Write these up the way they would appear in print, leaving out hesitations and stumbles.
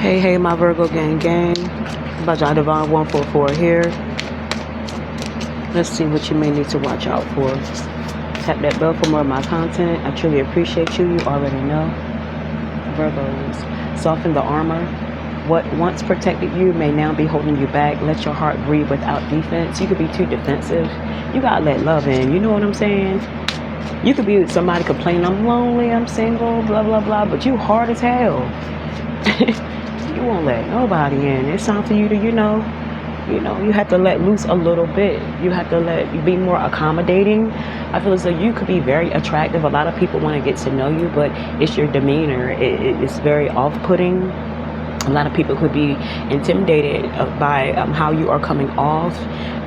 Hey, my Virgo gang. About y'all Divine 144 here. Let's see what you may need to watch out for. Tap that bell for more of my content. I truly appreciate you. You already know. Virgos, soften the armor. What once protected you may now be holding you back. Let your heart breathe without defense. You could be too defensive. You gotta let love in. You know what I'm saying? You could be somebody complaining, I'm lonely, I'm single, blah, blah, blah, but you hard as hell. You won't let nobody in. It's time for you to, you have to let loose a little bit. You have to be more accommodating. I feel as though you could be very attractive. A lot of people want to get to know you, but it's your demeanor. It's very off-putting. A lot of people could be intimidated by how you are coming off.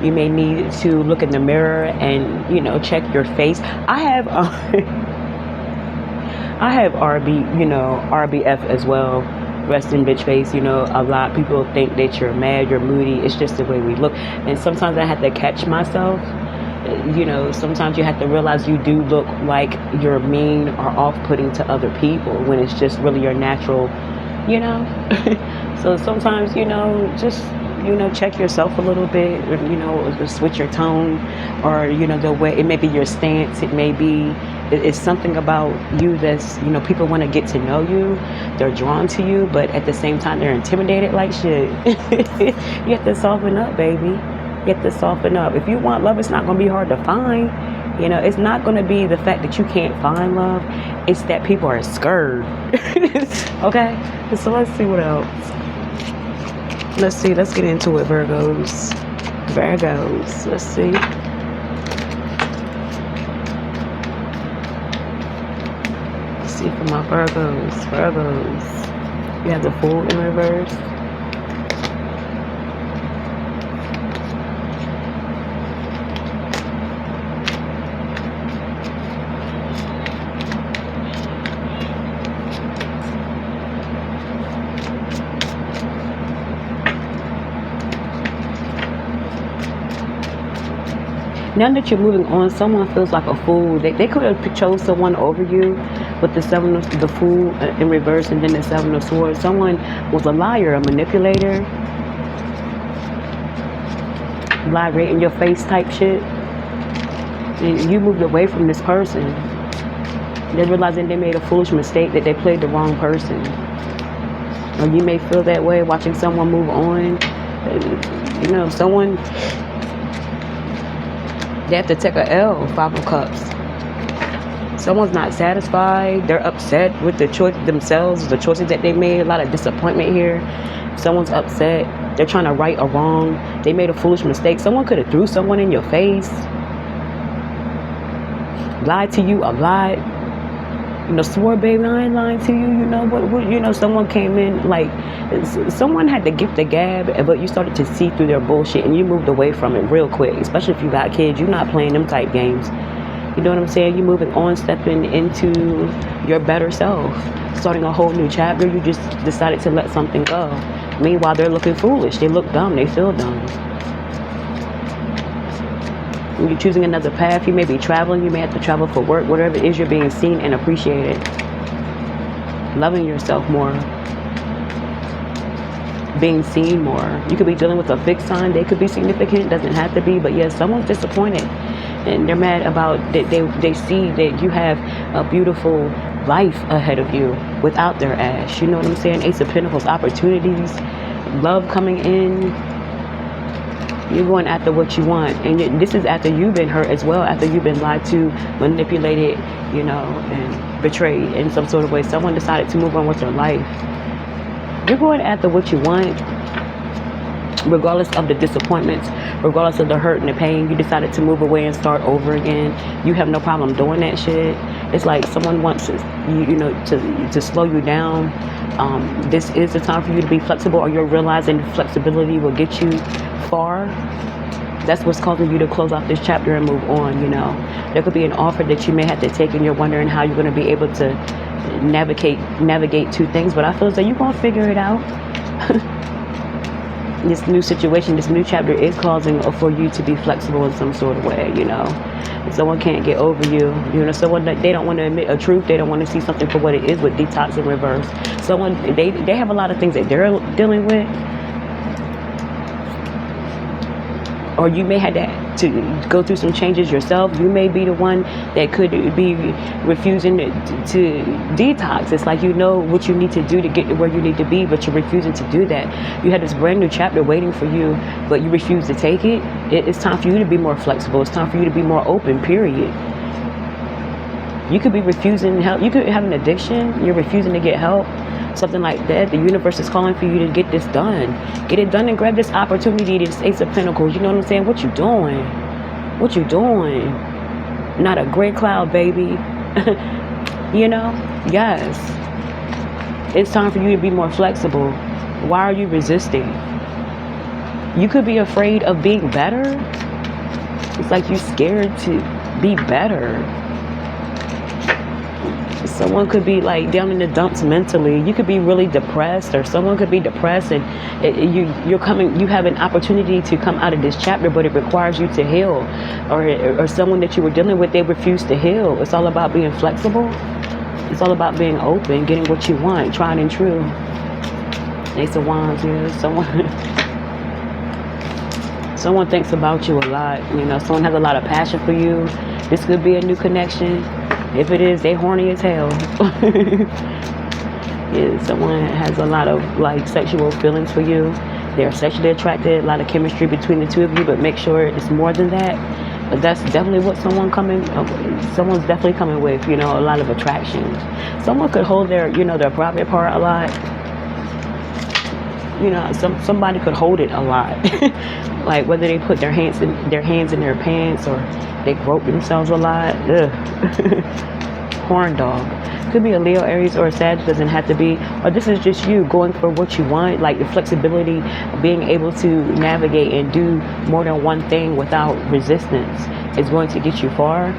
You may need to look in the mirror and, check your face. I have RBF as well. Resting bitch face. A lot of people think that you're mad, you're moody. It's just the way we look. And sometimes I have to catch myself. Sometimes you have to realize you do look like you're mean or off-putting to other people when it's just really your natural, So sometimes, just, check yourself a little bit, or, switch your tone, or, the way, it may be your stance, it may be, it's something about you that's, people want to get to know you, they're drawn to you, but at the same time, they're intimidated like shit. You have to soften up, baby. You have to soften up. If you want love, it's not going to be hard to find. It's not going to be the fact that you can't find love. It's that people are scared. Okay? So let's see what else. Let's get into it, Virgos. Let's see. Let's see for my Virgos. You have the Fool in reverse. Now that you're moving on, someone feels like a fool. They could have chose someone over you with the Fool in reverse and then the Seven of Swords. Someone was a liar, a manipulator, lie right in your face type shit. And you moved away from this person. They realizing they made a foolish mistake, that they played the wrong person. Or you may feel that way watching someone move on. They have to take a L, Five of Cups. Someone's not satisfied. They're upset with the choice themselves, the choices that they made. A lot of disappointment here. Someone's upset. They're trying to right a wrong. They made a foolish mistake. Someone could have threw someone in your face. Lied to you a lot. Swore, baby, I ain't lying to you. Someone came in, someone had the gift of gab, but you started to see through their bullshit and you moved away from it real quick, especially if you got kids. You're not playing them type games. You know what I'm saying? You're moving on, stepping into your better self, starting a whole new chapter. You just decided to let something go. Meanwhile, they're looking foolish. They look dumb. They feel dumb. When you're choosing another path, you may be traveling, you may have to travel for work, whatever it is, you're being seen and appreciated. Loving yourself more. Being seen more. You could be dealing with a fixed sign. They could be significant, doesn't have to be, but yes, someone's disappointed. And they're mad about that they see that you have a beautiful life ahead of you without their ass. You know what I'm saying? Ace of Pentacles, opportunities, love coming in. You're going after what you want. And this is after you've been hurt as well, after you've been lied to, manipulated, and betrayed in some sort of way. Someone decided to move on with their life. You're going after what you want, regardless of the disappointments, regardless of the hurt and the pain. You decided to move away and start over again. You have no problem doing that shit. It's like someone wants to slow you down. This is the time for you to be flexible, or you're realizing flexibility will get you far. That's what's causing you to close off this chapter and move on. There could be an offer that you may have to take and you're wondering how you're going to be able to navigate two things, but I feel as though you're going to figure it out. this new situation, this new chapter is causing for you to be flexible in some sort of way, you know. If someone can't get over you, you know, someone that they don't want to admit a truth, they don't want to see something for what it is with detox in reverse. Someone, they have a lot of things that they're dealing with, or you may have to go through some changes yourself. You may be the one that could be refusing to detox. It's like you know what you need to do to get to where you need to be, but you're refusing to do that. You had this brand new chapter waiting for you, but you refuse to take it. It's time for you to be more flexible. It's time for you to be more open, period. You could be refusing help. You could have an addiction. You're refusing to get help. Something like that. The universe is calling for you to get this done. Get it done and grab this opportunity, this Ace of Pentacles. You know what I'm saying? What you doing? What you doing? Not a gray cloud, baby. You know? Yes. It's time for you to be more flexible. Why are you resisting? You could be afraid of being better. It's like you're scared to be better. Someone could be like down in the dumps mentally. You could be really depressed, or someone could be depressed, and you have an opportunity to come out of this chapter, but it requires you to heal, or someone that you were dealing with, they refuse to heal. It's all about being flexible. It's all about being open, getting what you want, tried and true. Ace of Wands, yeah. Someone thinks about you a lot. You know, someone has a lot of passion for you. This could be a new connection. If it is, they horny as hell. Yeah, someone has a lot of like sexual feelings for you. They're sexually attracted, a lot of chemistry between the two of you, but make sure it's more than that. But that's definitely what someone's definitely coming with, you know, a lot of attraction. Someone could hold their, you know, their private part a lot. You know, somebody could hold it a lot. Like whether they put their hands in their pants, or they grope themselves a lot. Ugh. Horn dog. Could be a Leo, Aries, or a Sag. Doesn't have to be. Or this is just you going for what you want. Like the flexibility, being able to navigate and do more than one thing without resistance is going to get you far.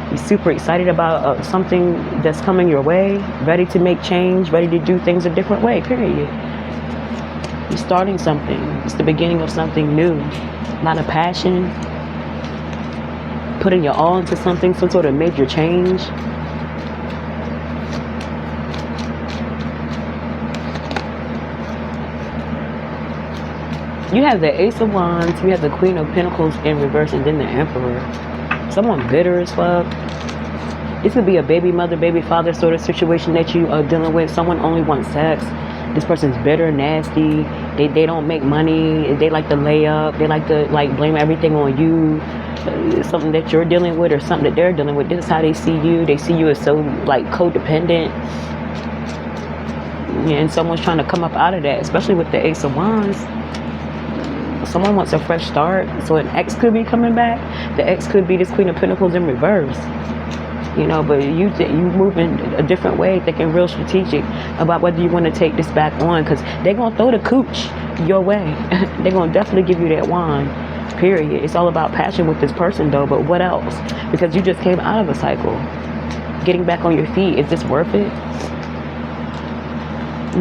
You're super excited about something that's coming your way. Ready to make change. Ready to do things a different way. Period. You're starting something. It's the beginning of something new. A lot of passion. Putting your all into something, some sort of major change. You have the Ace of Wands, you have the Queen of Pentacles in reverse, and then the Emperor. Someone bitter as fuck. This could be a baby mother, baby father sort of situation that you are dealing with. Someone only wants sex. This person's bitter, nasty. They don't make money. They like to lay up. They like to like blame everything on you. Something that you're dealing with or something that they're dealing with. This is how they see you. They see you as so like codependent. Yeah, and someone's trying to come up out of that, especially with the Ace of Wands. Someone wants a fresh start. So an ex could be coming back. The ex could be this Queen of Pentacles in reverse. You know, but you move in a different way, thinking real strategic about whether you want to take this back on, because they're going to throw the cooch your way. They're going to definitely give you that wine, period. It's all about passion with this person, though, but what else? Because you just came out of a cycle. Getting back on your feet, is this worth it?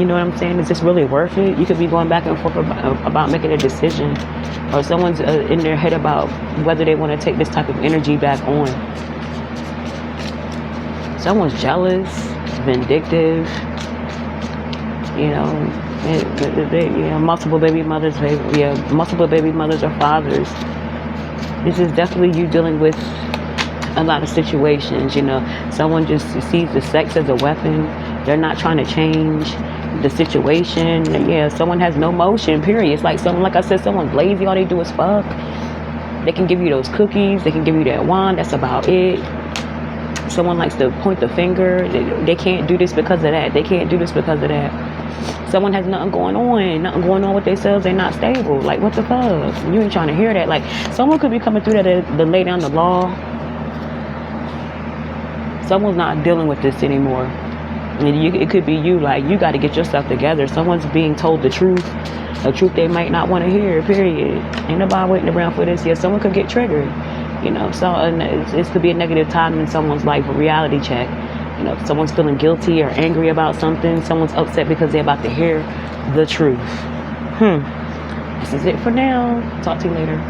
You know what I'm saying? Is this really worth it? You could be going back and forth about making a decision, or someone's in their head about whether they want to take this type of energy back on. Someone's jealous, vindictive, you know, multiple baby mothers, multiple baby mothers or fathers. This is definitely you dealing with a lot of situations, you know. Someone just sees the sex as a weapon. They're not trying to change the situation. Yeah, someone has no motion, period. It's like someone, like I said, someone's lazy, all they do is fuck. They can give you those cookies, they can give you that wine, that's about it. Someone likes to point the finger. They can't do this because of that. They can't do this because of that. Someone has nothing going on with themselves. They're not stable. Like, what the fuck? You ain't trying to hear that. Like, someone could be coming through that to lay down the law. Someone's not dealing with this anymore. And it could be you. Like, you got to get yourself together. Someone's being told the truth. A truth they might not want to hear, period. Ain't nobody waiting around for this. Yeah, someone could get triggered. You know, so this could be a negative time in someone's life, a reality check. You know, someone's feeling guilty or angry about something. Someone's upset because they're about to hear the truth. This is it for now. Talk to you later.